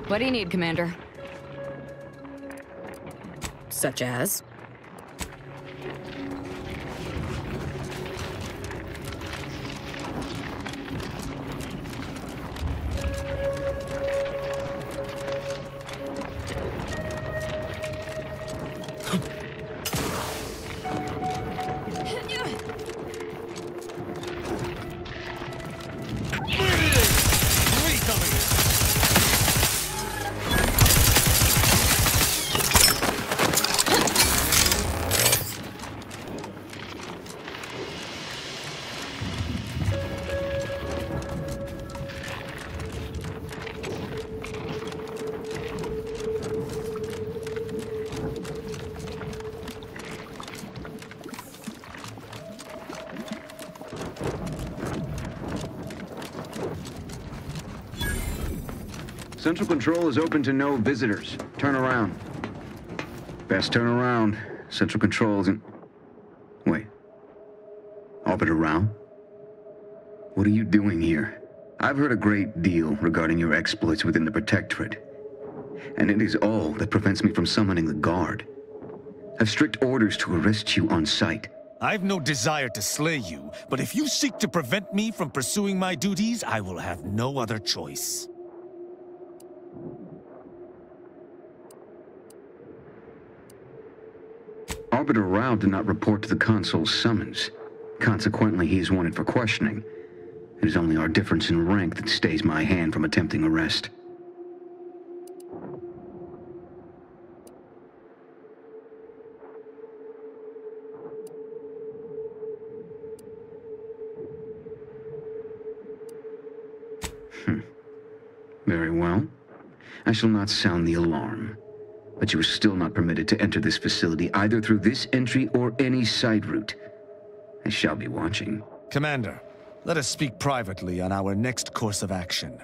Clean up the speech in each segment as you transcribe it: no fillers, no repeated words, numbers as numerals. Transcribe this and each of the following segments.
What do you need, Commander? Such as? Central Control is open to no visitors. Turn around. Best turn around. Central Control isn't... Wait. Orbit around? What are you doing here? I've heard a great deal regarding your exploits within the Protectorate. And it is all that prevents me from summoning the Guard. I've strict orders to arrest you on sight. I've no desire to slay you, but if you seek to prevent me from pursuing my duties, I will have no other choice. Arbiter Rao did not report to the Consul's summons. Consequently, he is wanted for questioning. It is only our difference in rank that stays my hand from attempting arrest. Very well. I shall not sound the alarm. But you are still not permitted to enter this facility either through this entry or any side route. I shall be watching. Commander, let us speak privately on our next course of action.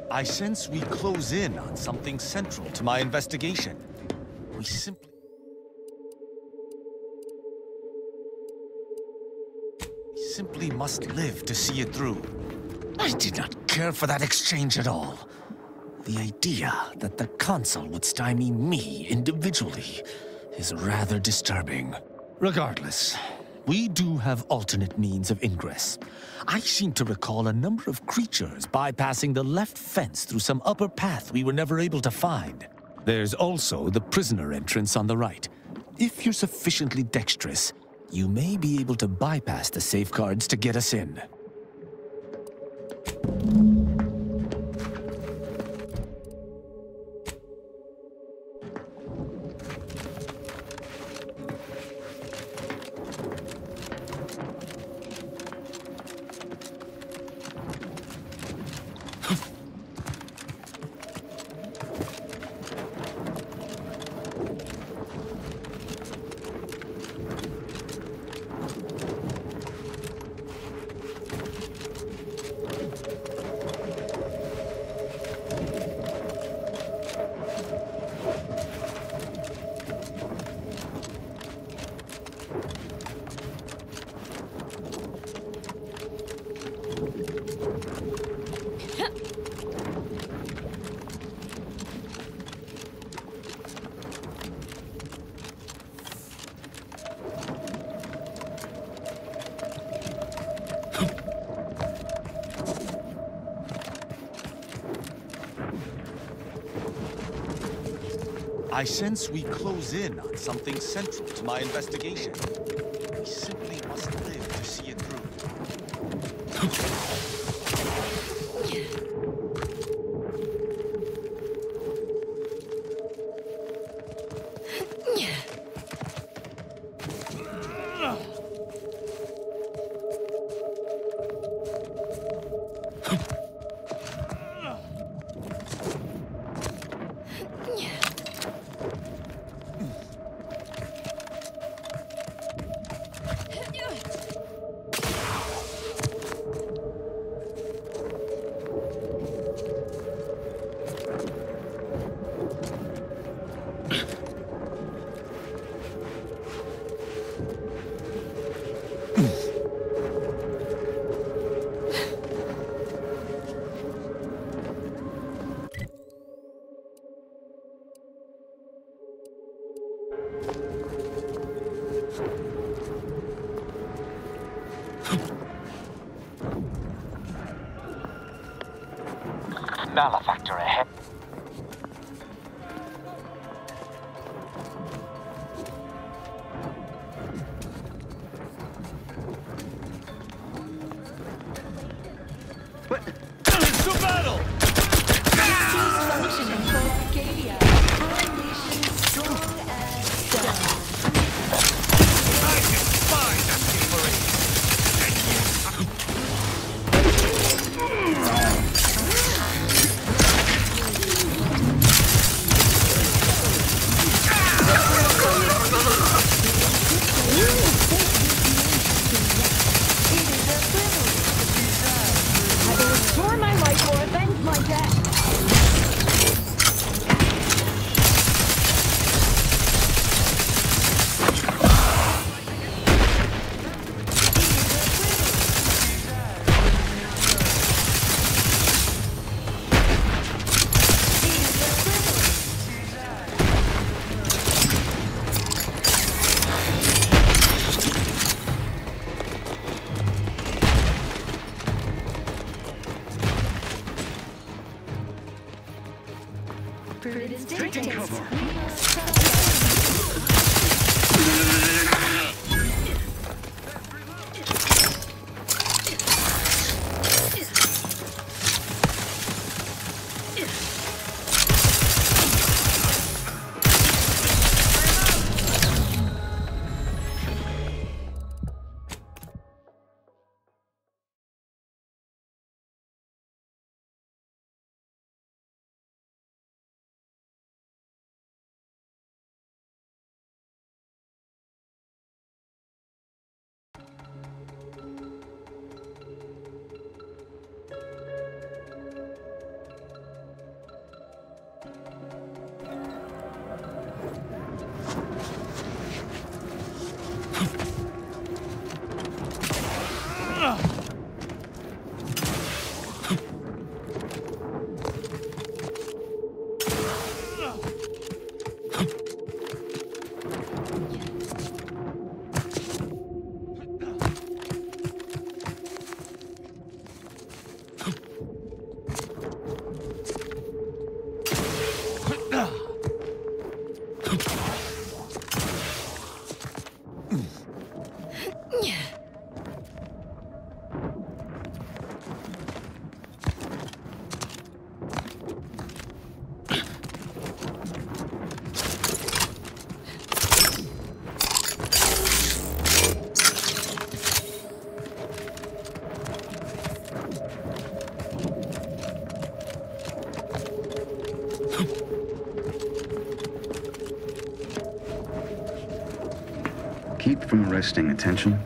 I sense we close in on something central to my investigation. We simply must live to see it through. I did not care for that exchange at all. The idea that the Consul would stymie me individually is rather disturbing. Regardless, we do have alternate means of ingress. I seem to recall a number of creatures bypassing the left fence through some upper path we were never able to find. There's also the prisoner entrance on the right. If you're sufficiently dexterous, you may be able to bypass the safeguards to get us in. I sense we close in on something central to my investigation. We simply must live to see it through. Malefactor ahead. What? To battle! I can find that Restore my life or avenge my death. Keep from arresting attention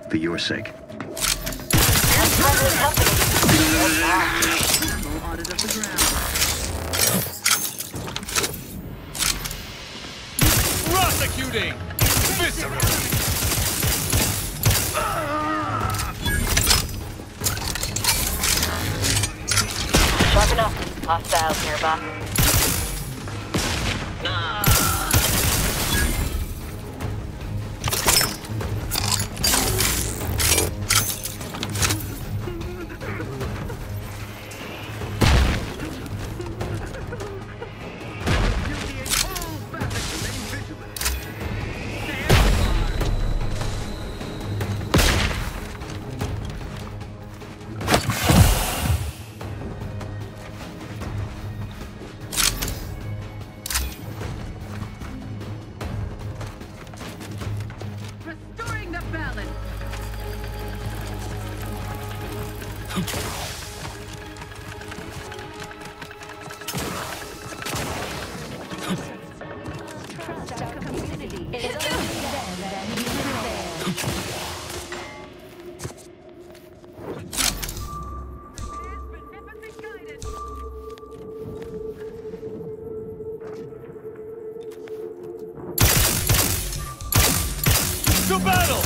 for your sake. Prosecuting! Visceral! Sharp enough. Hostiles nearby. To battle!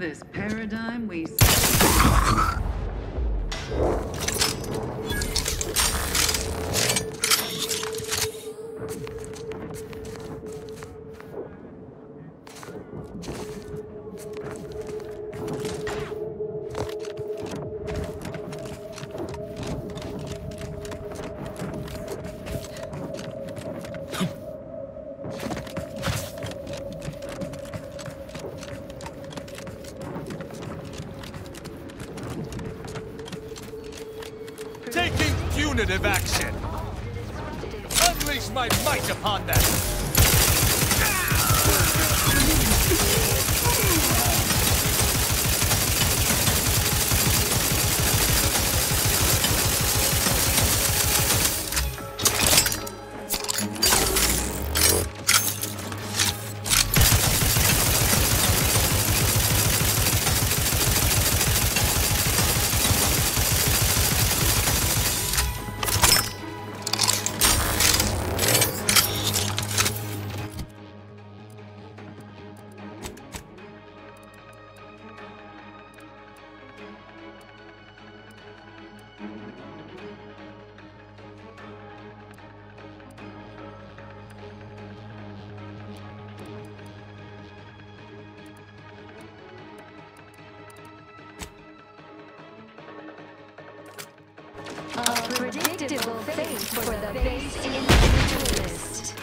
this paradigm we Taking punitive action! Unleash my might upon them! A predictable fate for the base individualist.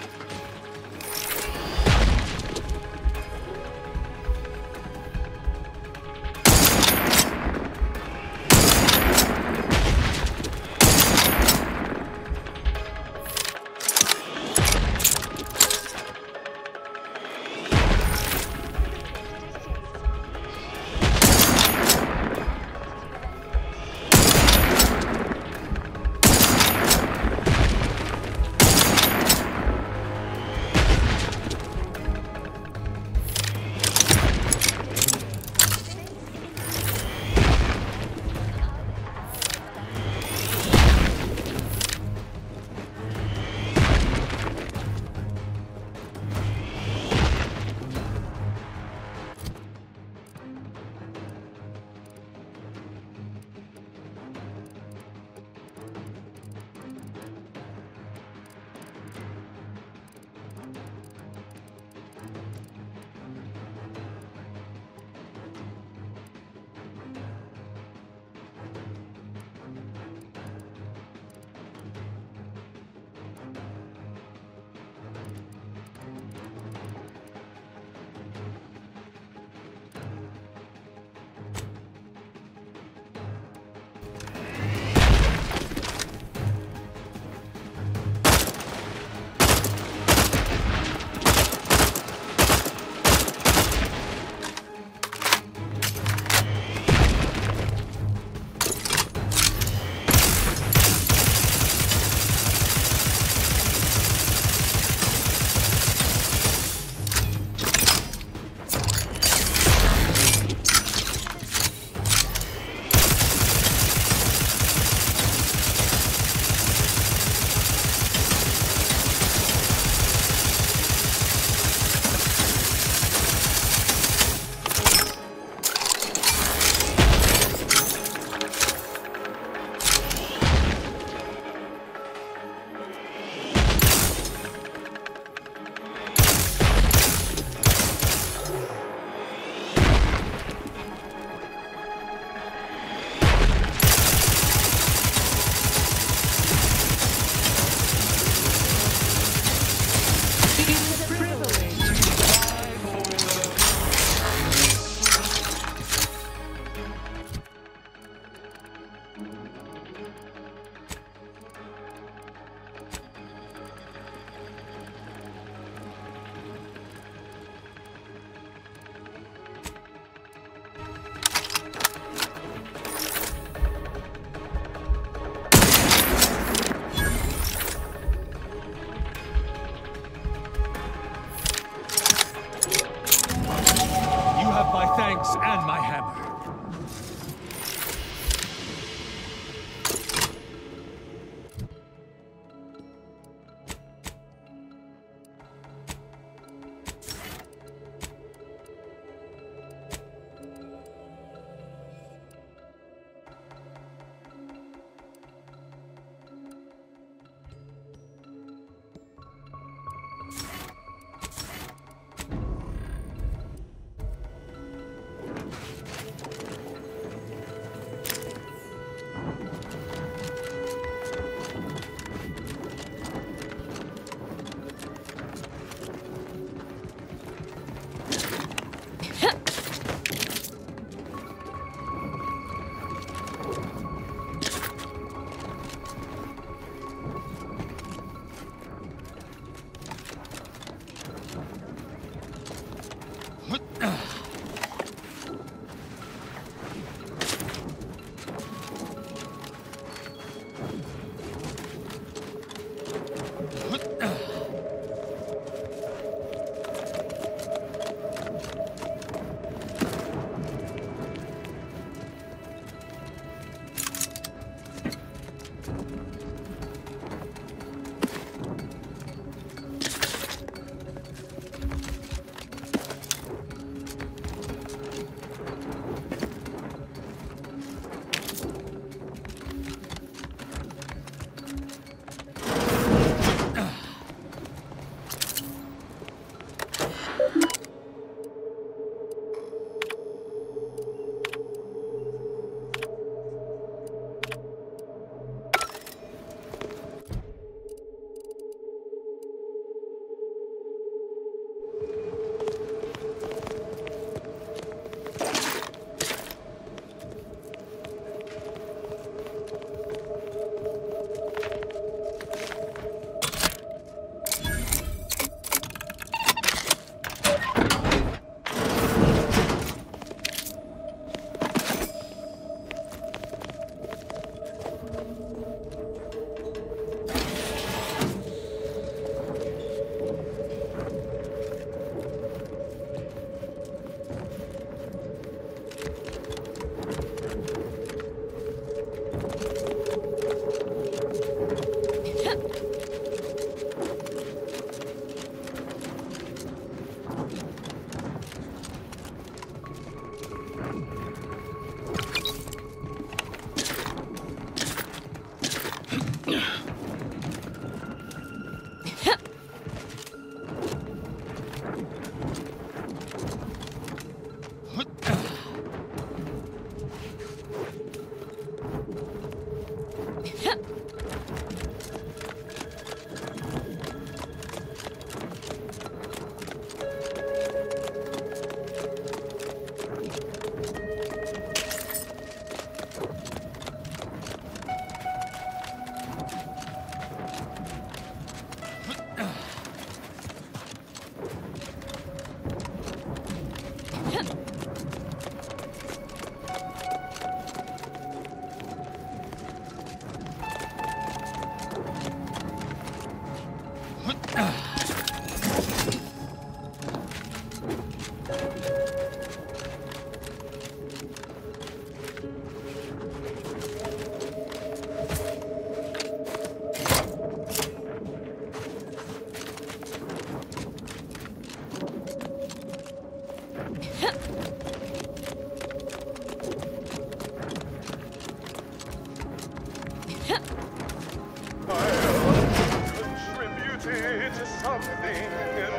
Contributed to something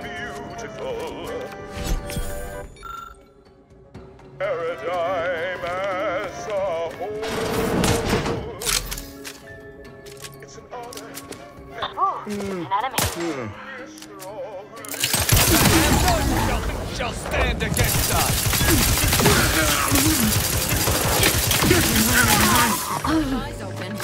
beautiful. Paradigm as a whole. It's an honor. Oh, an enemy. Shall stand against us. Eyes open.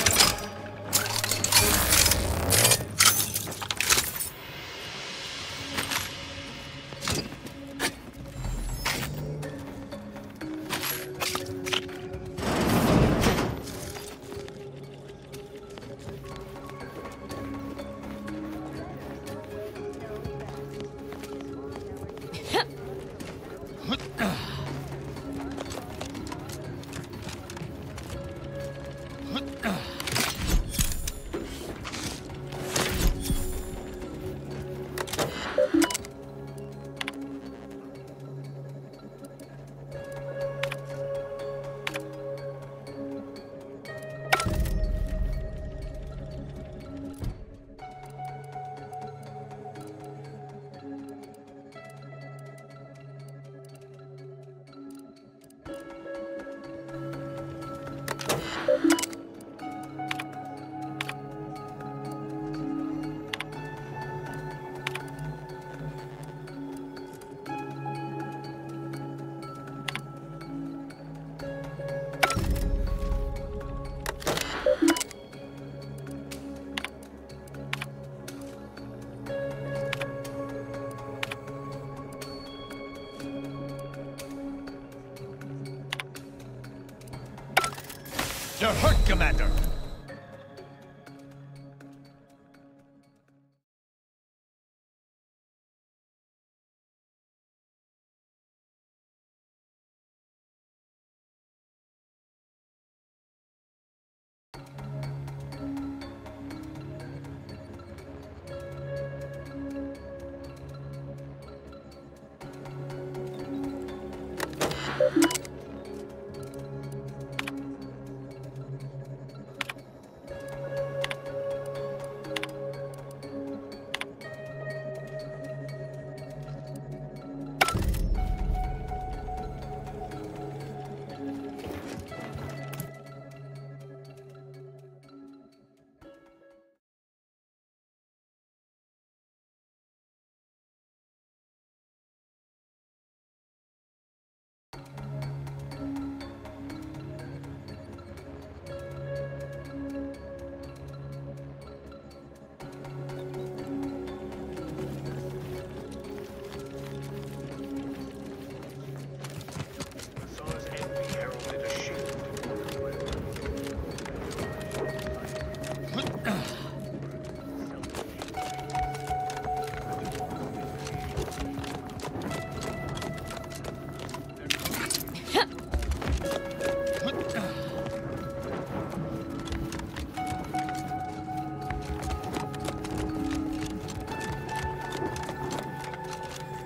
You're hurt, Commander!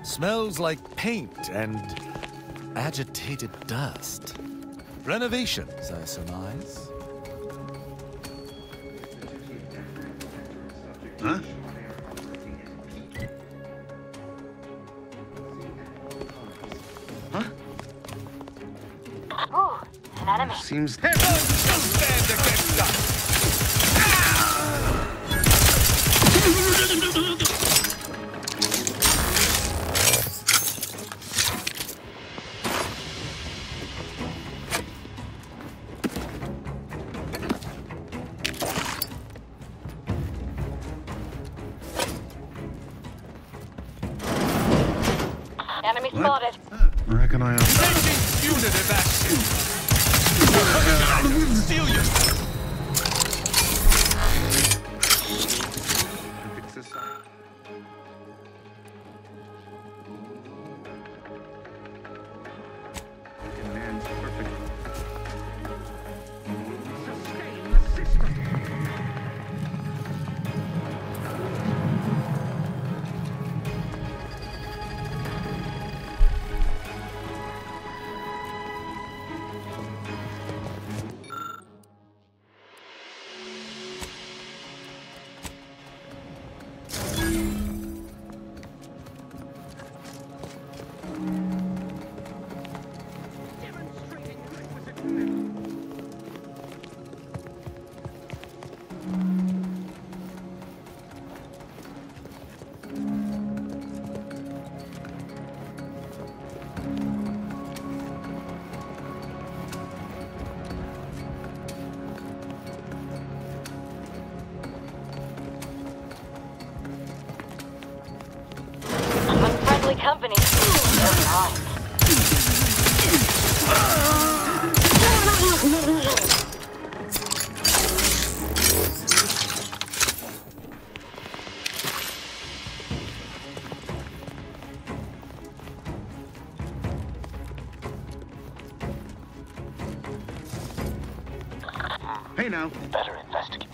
Smells like paint and agitated dust. Renovations, I surmise. Huh? Huh? Oh, an enemy. Seems... Stand against us! Enemy spotted. I reckon I am. Taking punitive action! Steal your... Fix this up. Unfriendly company. Very nice. Hey now. Better investigate.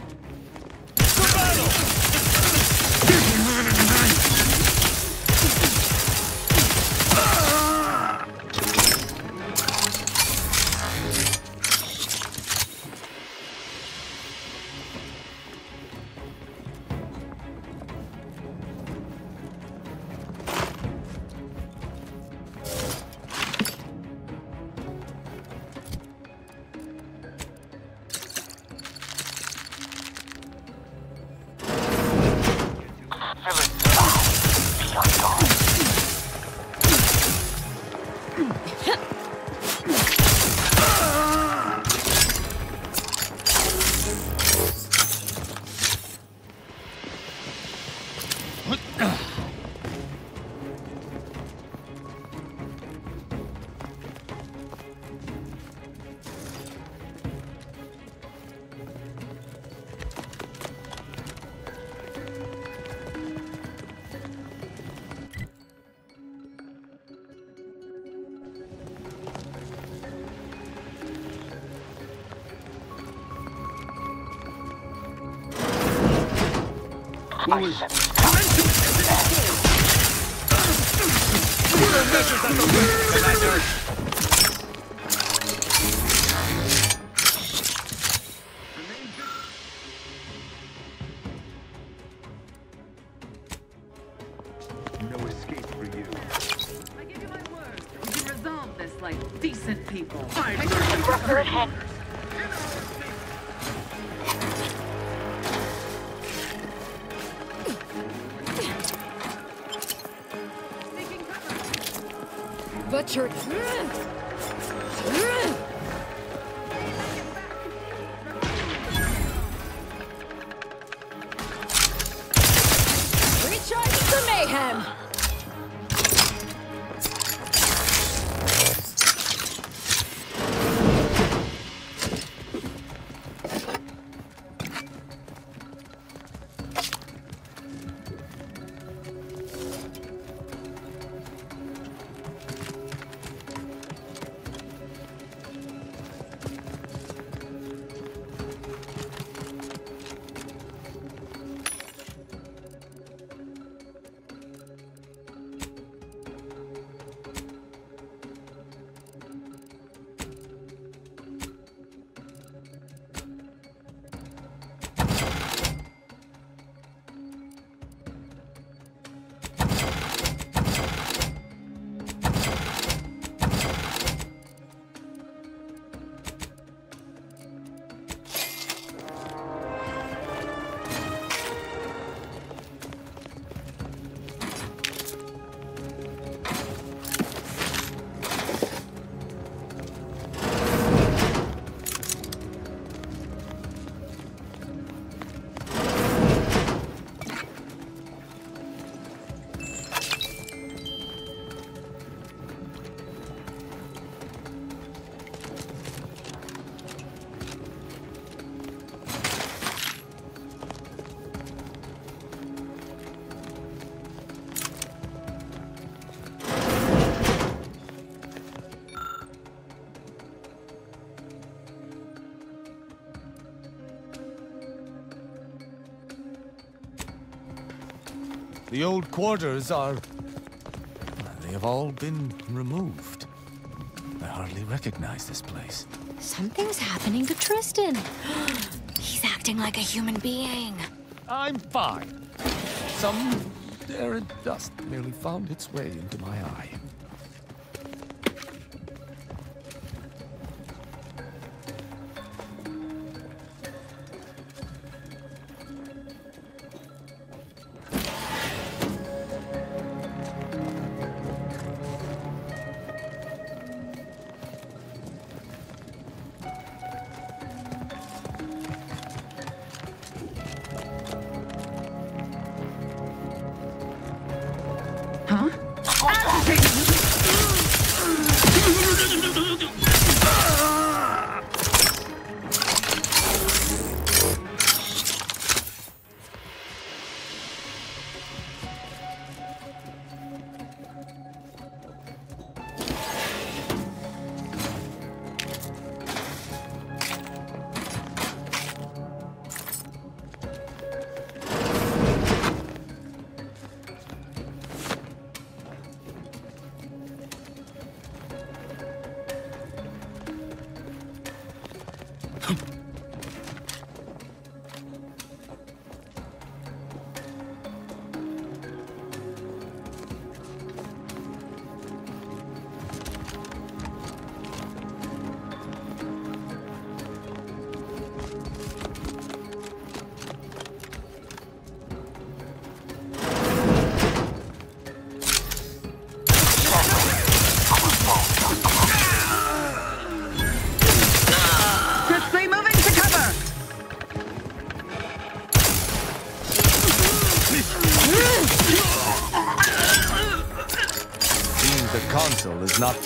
What was... No escape for you. I give you my word. We can resolve this like decent people. Record head. Butchered. Recharge the mayhem. The old quarters are... they have all been removed. I hardly recognize this place. Something's happening to Tristan. He's acting like a human being. I'm fine. Some errant dust merely found its way into my eye.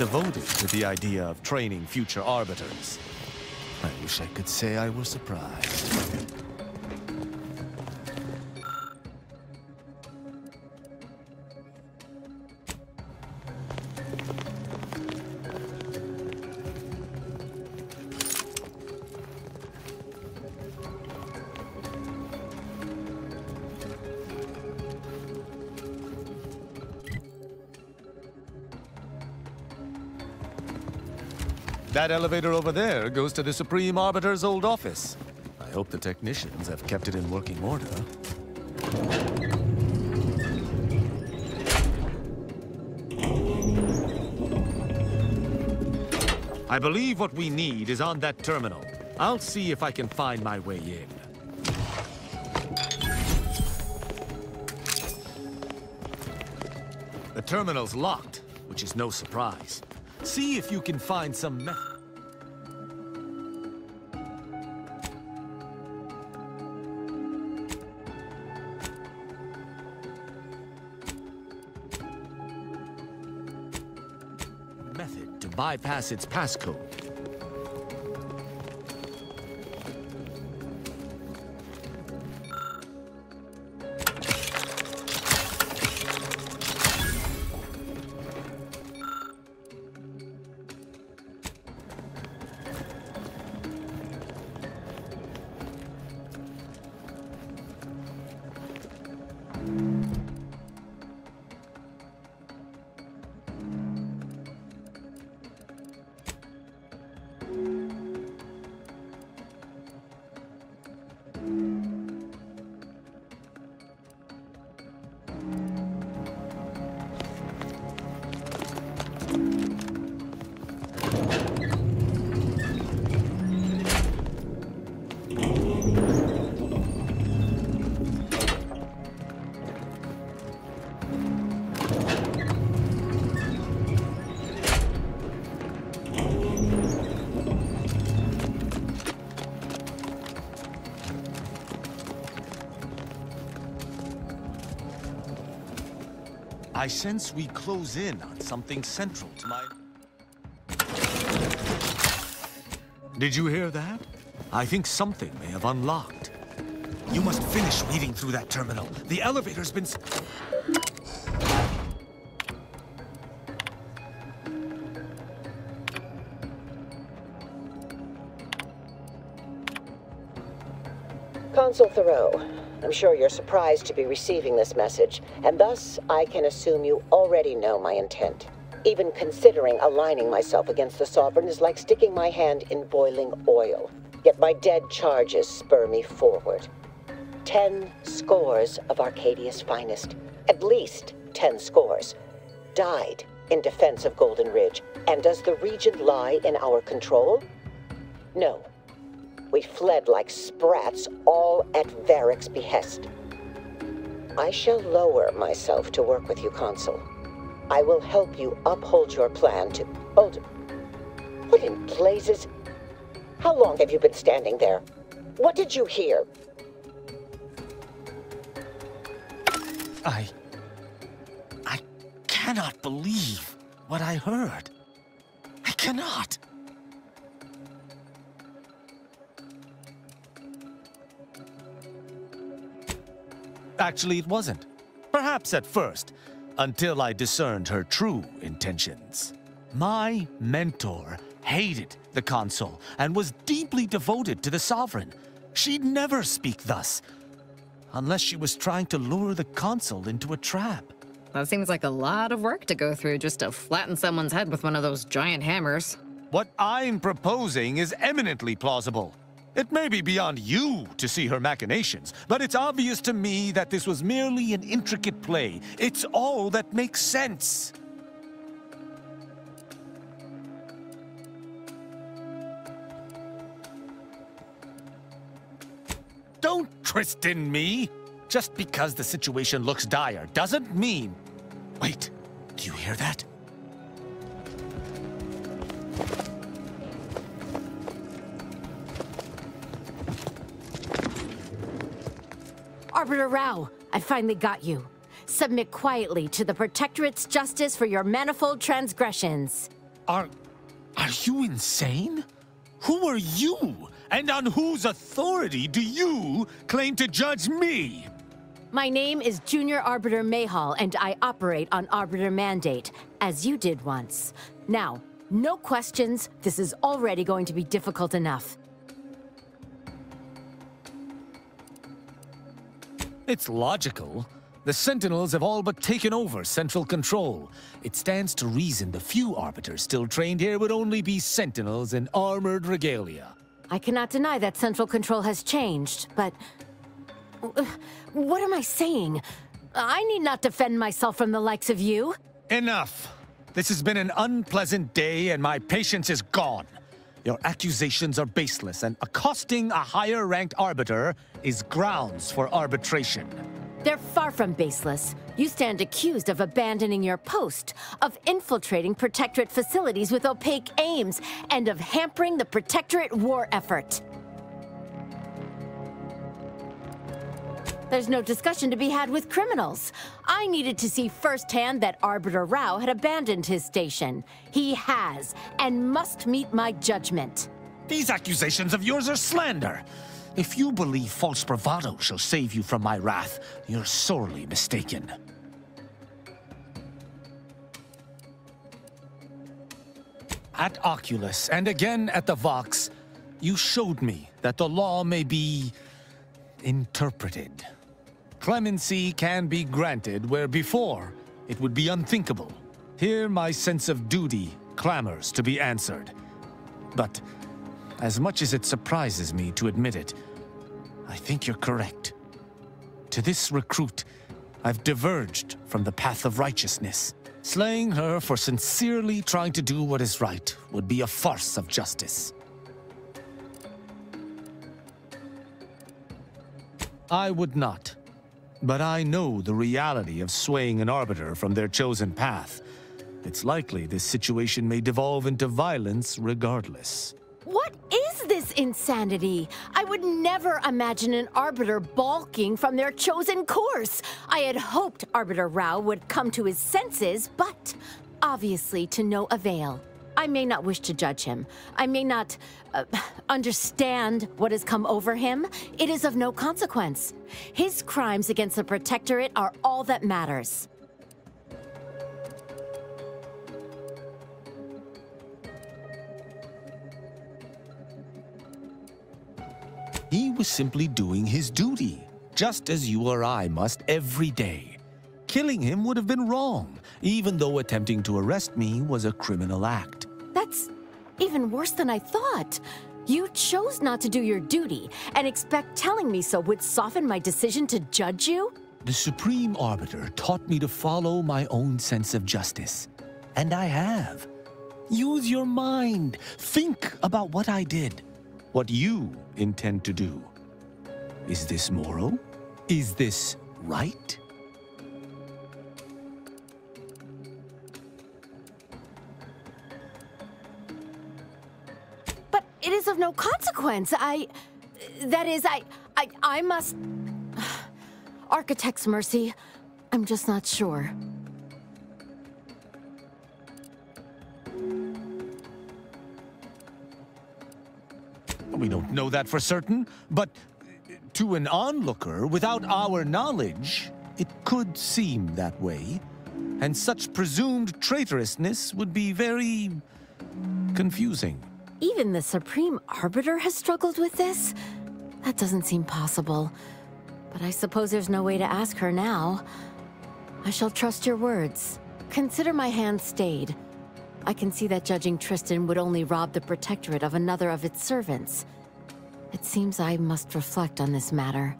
devoted to the idea of training future arbiters. I wish I could say I were surprised. That elevator over there goes to the Supreme Arbiter's old office. I hope the technicians have kept it in working order. I believe what we need is on that terminal. I'll see if I can find my way in. The terminal's locked, which is no surprise. See if you can find some method to bypass its passcode. I sense we close in on something central to my... Did you hear that? I think something may have unlocked. You must finish reading through that terminal. The elevator's been... Consul Thoreau, I'm sure you're surprised to be receiving this message, and thus I can assume you already know my intent. Even considering aligning myself against the Sovereign is like sticking my hand in boiling oil. Yet my dead charges spur me forward. 10 scores of Arcadia's finest, at least 10 scores, died in defense of Golden Ridge. And does the region lie in our control? No. We fled like sprats, all at Varric's behest. I shall lower myself to work with you, Consul. I will help you uphold your plan to... Hold... What in blazes? How long have you been standing there? What did you hear? I cannot believe what I heard. I cannot. Actually, it wasn't. Perhaps at first, until I discerned her true intentions. My mentor hated the Consul and was deeply devoted to the Sovereign. She'd never speak thus, unless she was trying to lure the Consul into a trap. That seems like a lot of work to go through just to flatten someone's head with one of those giant hammers. What I'm proposing is eminently plausible. It may be beyond you to see her machinations, but it's obvious to me that this was merely an intricate play. It's all that makes sense. Don't Tristan me! Just because the situation looks dire doesn't mean... Wait, do you hear that? Arbiter Rao, I finally got you. Submit quietly to the Protectorate's justice for your manifold transgressions. Are you insane? Who are you? And on whose authority do you claim to judge me? My name is Junior Arbiter Mayhall, and I operate on Arbiter Mandate, as you did once. Now, no questions. This is already going to be difficult enough. It's logical. The Sentinels have all but taken over central control. It stands to reason the few Arbiters still trained here would only be Sentinels in armored regalia. I cannot deny that central control has changed, but... What am I saying? I need not defend myself from the likes of you. Enough! This has been an unpleasant day and my patience is gone. Your accusations are baseless, and accosting a higher-ranked Arbiter is grounds for arbitration. They're far from baseless. You stand accused of abandoning your post, of infiltrating Protectorate facilities with opaque aims, and of hampering the Protectorate war effort. There's no discussion to be had with criminals. I needed to see firsthand that Arbiter Rao had abandoned his station. He has, and must meet my judgment. These accusations of yours are slander. If you believe false bravado shall save you from my wrath, you're sorely mistaken. At Oculus, and again at the Vox, you showed me that the law may be interpreted. Clemency can be granted where before it would be unthinkable. Here my sense of duty clamors to be answered. But as much as it surprises me to admit it, I think you're correct. To this recruit, I've diverged from the path of righteousness. Slaying her for sincerely trying to do what is right would be a farce of justice. I would not. But I know the reality of swaying an Arbiter from their chosen path. It's likely this situation may devolve into violence regardless. What is this insanity? I would never imagine an Arbiter balking from their chosen course. I had hoped Arbiter Rao would come to his senses, but obviously to no avail. I may not wish to judge him. I may not understand what has come over him. It is of no consequence. His crimes against the Protectorate are all that matters. He was simply doing his duty, just as you or I must every day. Killing him would have been wrong, even though attempting to arrest me was a criminal act. That's even worse than I thought. You chose not to do your duty, and expect telling me so would soften my decision to judge you? The Supreme Arbiter taught me to follow my own sense of justice. And I have. Use your mind. Think about what I did. What you intend to do. Is this moral? Is this right? But it is of no consequence. I must... Architect's mercy. I'm just not sure. We don't know that for certain, but to an onlooker, without our knowledge, it could seem that way. And such presumed traitorousness would be very confusing. Even the Supreme Arbiter has struggled with this? That doesn't seem possible. But I suppose there's no way to ask her now. I shall trust your words. Consider my hand stayed. I can see that judging Tristan would only rob the Protectorate of another of its servants. It seems I must reflect on this matter.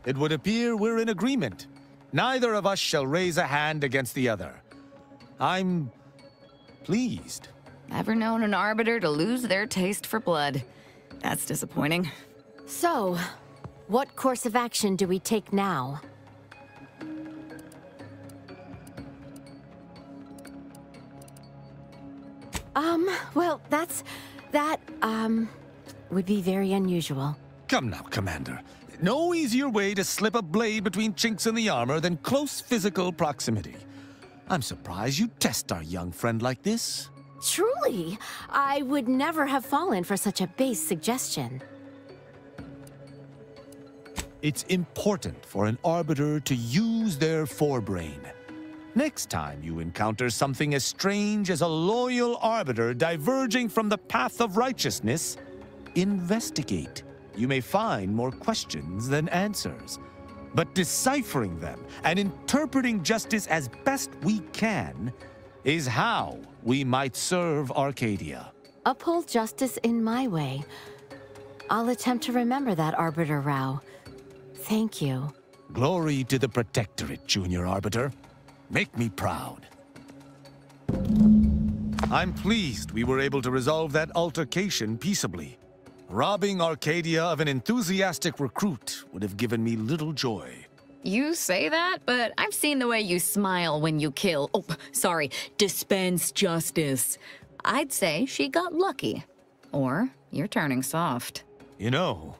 It would appear we're in agreement. Neither of us shall raise a hand against the other. I'm pleased. Ever known an Arbiter to lose their taste for blood? That's disappointing. So, what course of action do we take now? Well, that would be very unusual. Come now, Commander. No easier way to slip a blade between chinks in the armor than close physical proximity. I'm surprised you test our young friend like this. Truly, I would never have fallen for such a base suggestion. It's important for an Arbiter to use their forebrain. Next time you encounter something as strange as a loyal Arbiter diverging from the path of righteousness, investigate. You may find more questions than answers. But deciphering them and interpreting justice as best we can is how we might serve Arcadia. Uphold justice in my way. I'll attempt to remember that, Arbiter Rao. Thank you. Glory to the Protectorate, Junior Arbiter. Make me proud. I'm pleased we were able to resolve that altercation peaceably. Robbing Arcadia of an enthusiastic recruit would have given me little joy. You say that, but I've seen the way you smile when you kill... Oh, sorry, dispense justice. I'd say she got lucky. Or you're turning soft. You know,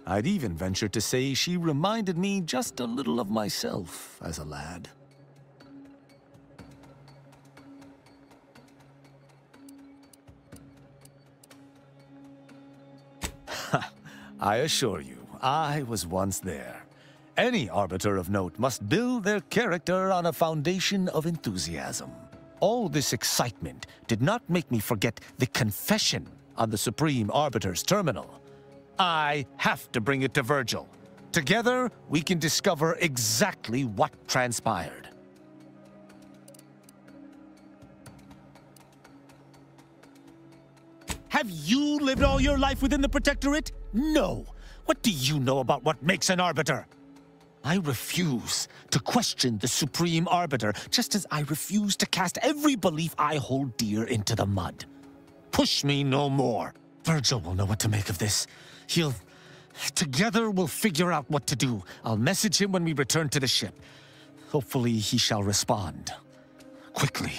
I'd even venture to say she reminded me just a little of myself as a lad. I assure you, I was once there. Any Arbiter of note must build their character on a foundation of enthusiasm. All this excitement did not make me forget the confession on the Supreme Arbiter's terminal. I have to bring it to Virgil. Together, we can discover exactly what transpired. Have you lived all your life within the Protectorate? No. What do you know about what makes an Arbiter? I refuse to question the Supreme Arbiter, just as I refuse to cast every belief I hold dear into the mud. Push me no more. Virgil will know what to make of this. Together we'll figure out what to do. I'll message him when we return to the ship. Hopefully he shall respond. Quickly.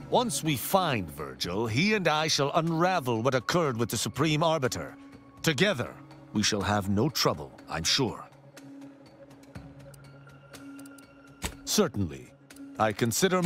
Once we find Virgil, he and I shall unravel what occurred with the Supreme Arbiter. Together, we shall have no trouble, I'm sure. Certainly, I consider...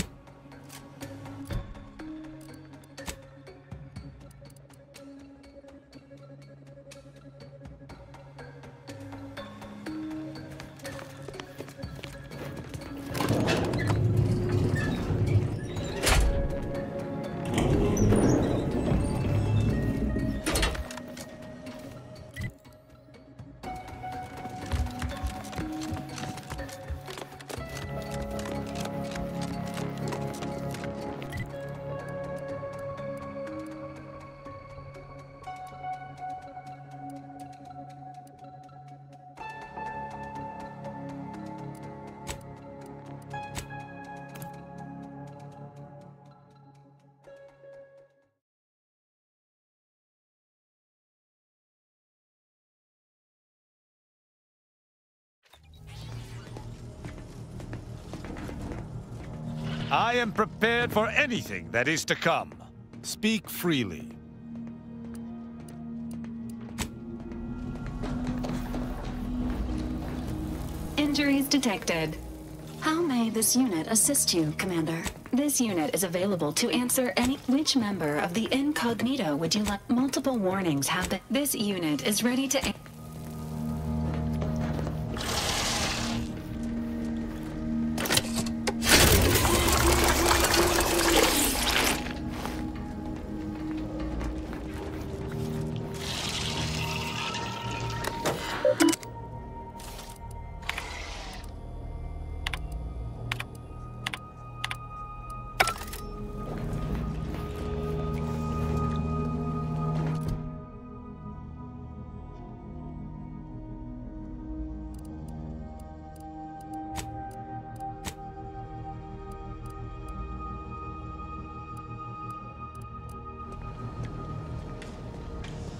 I am prepared for anything that is to come. Speak freely. Injuries detected. How may this unit assist you, Commander? This unit is available to answer any... Which member of the incognito would you like? Multiple warnings have been... This unit is ready to...